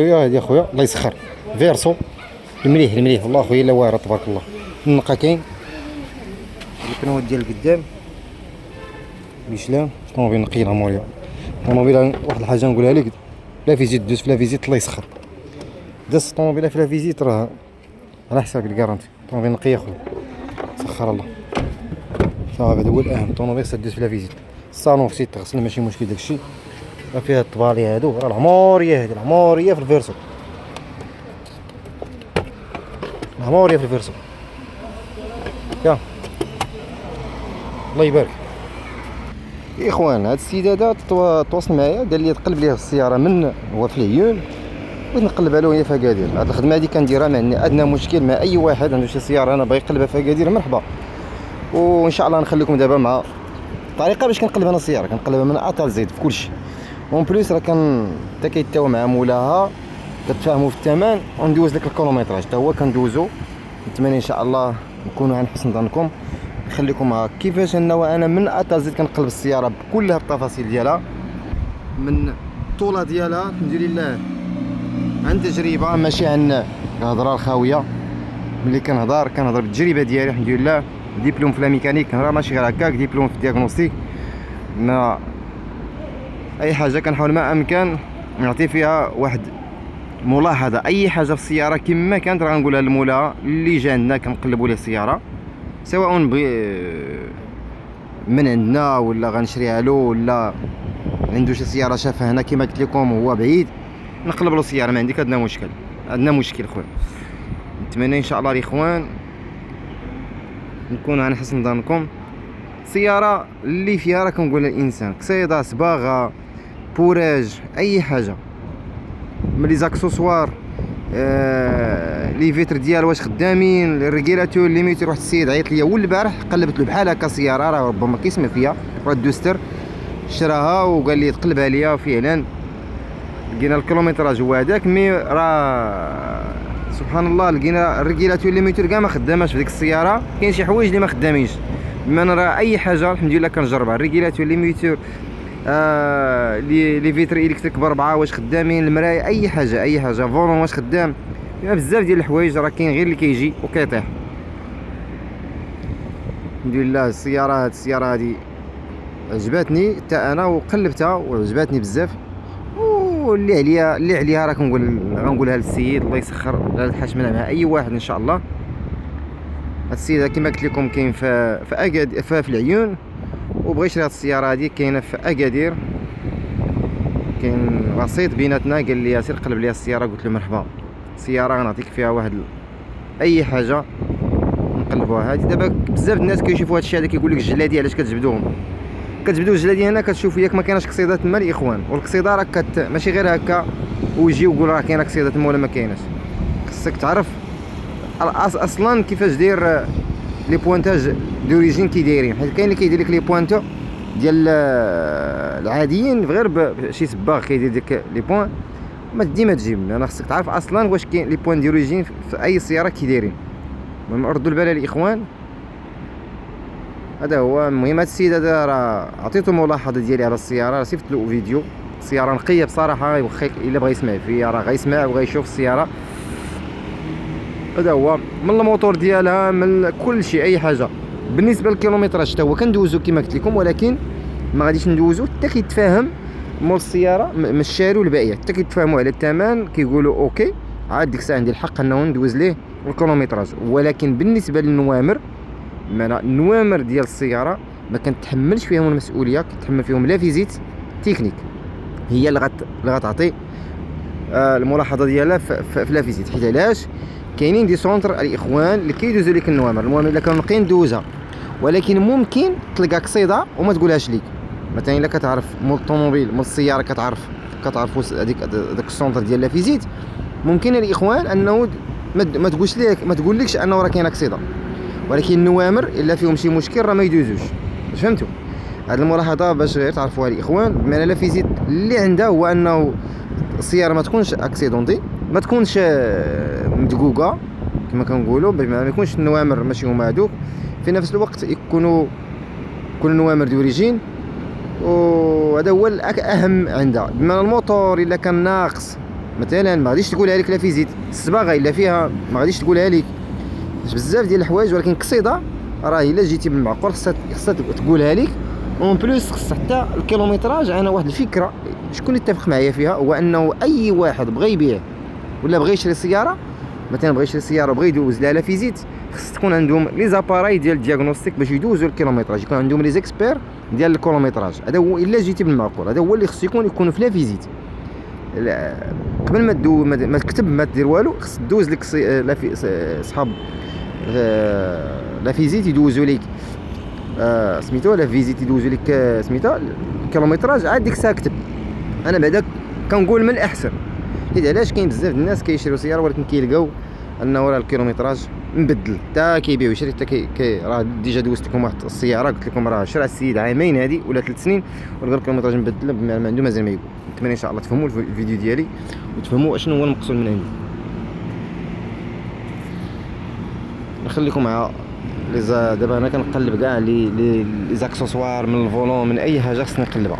خويا هادي اخويا الله يسخر فيرسو المليح المليح والله خويا الا واعر تبارك الله. النقا كاين الكنوات ديال القدام ميشلان طوموبيل نقي العموريه. طوموبيل واحد الحاجه نقولها لك، لا فيزيت دوز في لا فيزيت الله يسخر. داز الطوموبيله في لا فيزيت راه على حساب الكارونتي. طوموبيل نقي اخويا سخر الله صافي. هذا هو الاهم، طوموبيل سدوز في لا فيزيت. الصالون خصو يتغسل ماشي مشكل داكشي. راه فيها الطبالي هادو راه العموريه، هادي العموريه في الفيرسو، العموريه في الفيرسو يا الله يبارك. يا اخوان هاد السيد هذا تواصل معايا قال لي تقلب ليه السياره من هو في العيون بغيت نقلبها له هي في اكادير. هاد الخدمه هادي كنديرها ما عندنا ادنى مشكل مع اي واحد عنده شي سياره انا باغي يقلبها في اكادير مرحبا. وان شاء الله نخليكم دابا مع الطريقه باش كنقلب انا السياره، كنقلبها من ا حتى زد في كلشي. اون بليس راه حتى كيتاو مع مولاها كتفاهموا في الثمن وندوز لك الكيلومتراج حتى هو كندوزو. نتمنى ان شاء الله نكونوا عن حسن ظنكم، نخليكم مع كيفاش انا من ا حتى زد كنقلب السياره بكلها التفاصيل ديالها من الطوله ديالها. الحمد لله عن تجربه ماشي عن الهضره الخاويه. ملي كنهضر بالتجربه ديالي الحمد لله. ديبلوم في لا ميكانيك راه ماشي غير هكاك، ديبلوم في الدياغنوستيك. ما اي حاجه كنحاول ما امكن نعطي فيها واحد ملاحظه. اي حاجه في السياره كما كانت راه غنقولها للمولا اللي جا عندنا كنقلبوا ليه السياره، سواء بغي من عندنا ولا غنشريها له ولا عنده شي سياره شافها هنا كما قلت لكم هو بعيد نقلب له السياره. ما عندك ادنى مشكل، عندنا مشكل خويا. نتمنى ان شاء الله الاخوان نكون عن حسن ظنكم. سياره اللي فيها راه كنقول الانسان قصيده صباغه بوراج اي حاجه من لي زاكسوسوار لي فيتر ديال واش خدامين، الريغيلاتور ليميتر. واحد السيد عيط ليا اول البارح قلبت له بحال هكا سياره راه ربما كيسمع فيا واحد الدوستر شراها وقال لي تقلبها ليا. فعلا لقينا الكيلومتراج هو هذاك مي راه سبحان الله لقينا الريغيلاتور ليميتر كاع ما خداماش في ديك السياره. كاين شي حوايج اللي ما خدامينش. من راه اي حاجه الحمد لله كنجربها. الريغيلاتور ليميتر لي فيتر الكتريك بربعه واش خدامين، المرايه اي حاجه فولون واش خدام. بزاف ديال الحوايج راه كاين غير اللي كيجي وكيطيح. الحمد لله السياره هذه عجبتني حتى انا وقلبتها وعجبتني بزاف. واللي عليها راه غنقولها للسيد الله يسخر لا تحاشمنا مع اي واحد ان شاء الله. هاد السيد كما قلت لكم كاين في العيون وبغى يشري هاد السياره هادي كاينه في اكادير. كاين وسيط بيناتنا قال لي سير قلب لي السياره، قلت له مرحبا. السياره غنعطيك فيها واحد اي حاجه نقلبوها. هادي دابا بزاف الناس كيشوفوا هادشي هذا كيقول لك الجلادي علاش كتجبدوهم. كتجبدوا الجلادي هنا كتشوفوا ياك ما كايناش قصيده تما الاخوان. والقصيده راه ماشي غير هكا ويجي ويقول راه كاينه قصيده تما ولا ما كايناش. خصك تعرف اصلا كيفاش داير لي بوانتاج دوريجين كي دايرين. حيت كاين اللي كيدير لك لي بوانتو ديال العاديين غير بشي صباغ كيدير ديك لي بوين. ما ديما تجيب انا خصك تعرف اصلا واش كاين لي بوين دوريجين في اي سياره كي دايرين. المهم ردوا البال الاخوان. هذا هو. المهم هذا السيد هذا راه عطيته ملاحظه ديالي على السياره، صيفط له فيديو. السياره نقيه بصراحه، واخا الا بغى يسمع فيا راه غيسمع وغا يشوف السياره. هذا هو من الموتور ديالها من كل شيء اي حاجه. بالنسبه للكيلومتراج حتى هو كندوزو كما قلت لكم، ولكن ما غاديش ندوزو حتى كيتفاهم مول السياره من الشاري والبائع حتى كيتفاهموا على الثمن كيقولوا اوكي عاد ديك الساعه عندي الحق انه ندوز ليه الكيلومتراج. ولكن بالنسبه للنوامر النوامر ديال السياره ما كنتحملش فيهم المسؤوليه، كتحمل فيهم لا فيزيت تكنيك هي اللي غتعطي الملاحظه ديالها في لا فيزيت. حيت علاش كاينين دي سونتر الاخوان اللي كيدوزوا لك النوامر الا كانوا نقيين ندوزها، ولكن ممكن تلقى قصيده وما تقولهاش ليك. مثلا الا كتعرف مول الطوموبيل مول السياره كتعرفوا هذيك السونتر ديال لا فيزيت، ممكن الاخوان انه ما تقولش ليك ما تقولكش انه راه كاينه قصيده. ولكن النوامر الا فيهم شي مشكل راه ما يدوزوش. فهمتوا؟ هذه الملاحظه باش غير تعرفوها الاخوان. بمعنى لا فيزيت اللي عنده هو انه السياره ما تكونش اكسيدونتي، ما تكونش مدقوقه كما كنقولوا، بمعنى ما يكونش النوامر ماشي هما هذوك، في نفس الوقت يكونوا كل النوامر دوريجين. وهذا هو الاهم عندها. بمعنى الموتور الا كان ناقص مثلا ما غاديش تقولها لك لا فيزيت الصباغه الا فيها، ما غاديش تقولها لك بزاف ديال الحوايج، ولكن قصيده راه الا جيتي بالمعقول خصها تقولها لك. اون بليس خص حتى الكيلومتراج. انا واحد الفكره شكون اللي اتفق معايا فيها، هو انه اي واحد بغى يبيع ولا بغى يشري سياره، مثلا بغى يشري سياره بغى يدوز لها لا فيزيت، خص تكون عندهم لي زاباراي ديال الدياغنوستيك باش يدوزوا الكيلومتراج، يكون عندهم لي زيكسبير ديال الكيلومتراج. هذا هو الا جيتي بالمعقول، هذا هو اللي خص يكونوا في لا فيزيت. قبل ما تكتب ما دير والو، خص دوز لك صحاب لا فيزيت يدوزوا لك سميتو لا فيزيت يدوزوا لك سميتو الكيلومتراج، عاد ديك الساعه كتب. انا بعدا كنقول من الاحسن، حيت علاش كاين بزاف الناس كيشريو سياره ولكن كيلقاو انه راه الكيلومتراج مبدل، حتى كيبيعو يشري حتى راه ديجا دوزت لكم واحد السياره قلت لكم راه شرا السيد عامين هذه ولا 3 سنين ولقى الكيلومتراج مبدل ما عنده مازال ما يقول. نتمنى ان شاء الله تفهموا الفيديو ديالي وتفهموا اشنو هو المقصود من عندي. نخليكم مع دابا انا كنقلب كاع لي زاكسسوار من الفولون من اي حاجه خصني نقلبها.